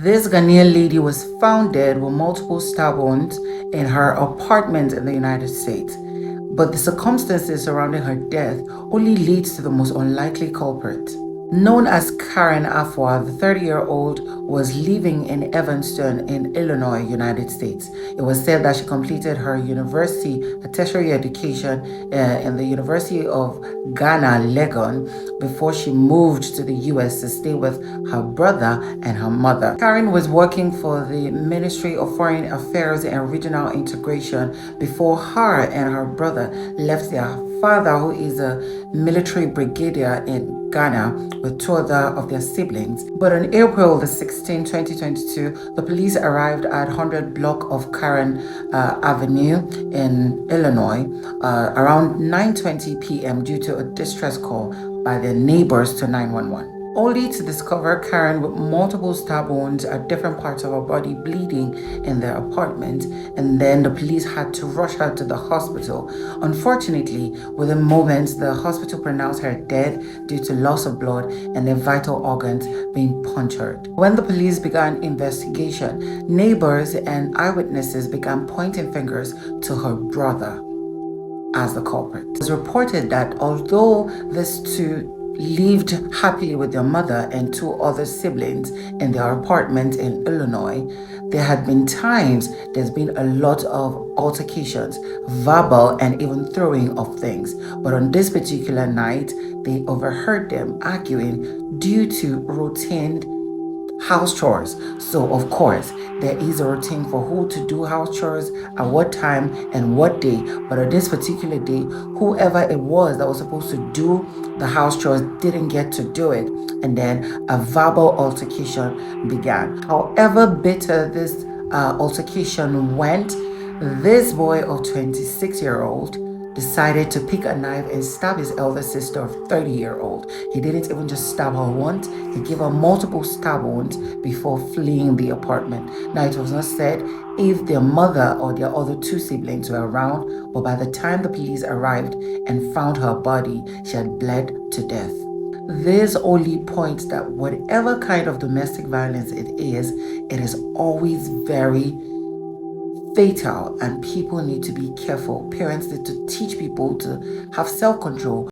This Ghanaian lady was found dead with multiple stab wounds in her apartment in the United States. But the circumstances surrounding her death only leads to the most unlikely culprit. Known as Karen Aphour, the 30-year-old was living in Evanston in Illinois, United States. It was said that she completed her tertiary education in the University of Ghana, Legon, before she moved to the US to stay with her brother and her mother. Karen was working for the Ministry of Foreign Affairs and Regional Integration before her and her brother left their father, who is a military brigadier in Ghana, with two other of their siblings. But on April the 16th, 2022, the police arrived at 100 block of Karen Avenue in Illinois around 9:20 p.m. due to a distress call by their neighbors to 911. Only to discover Karen with multiple stab wounds at different parts of her body bleeding in their apartment, and then the police had to rush her to the hospital. Unfortunately, within moments, the hospital pronounced her dead due to loss of blood and their vital organs being punctured. When the police began investigation, neighbors and eyewitnesses began pointing fingers to her brother as the culprit. It was reported that although these two lived happily with their mother and two other siblings in their apartment in Illinois, there had been times there's been a lot of altercations, verbal and even throwing of things. But on this particular night, they overheard them arguing due to routine house chores. So of course there is a routine for who to do house chores at what time and what day, but on this particular day, whoever it was that was supposed to do the house chores didn't get to do it, and then a verbal altercation began. However bitter this altercation went, this boy of 26-year-old decided to pick a knife and stab his elder sister of 30-year-old. He didn't even just stab her once, he gave her multiple stab wounds before fleeing the apartment. Now, it was not said if their mother or their other two siblings were around, but by the time the police arrived and found her body, she had bled to death. This only points that whatever kind of domestic violence it is always very fatal, and people need to be careful. Parents need to teach people to have self-control.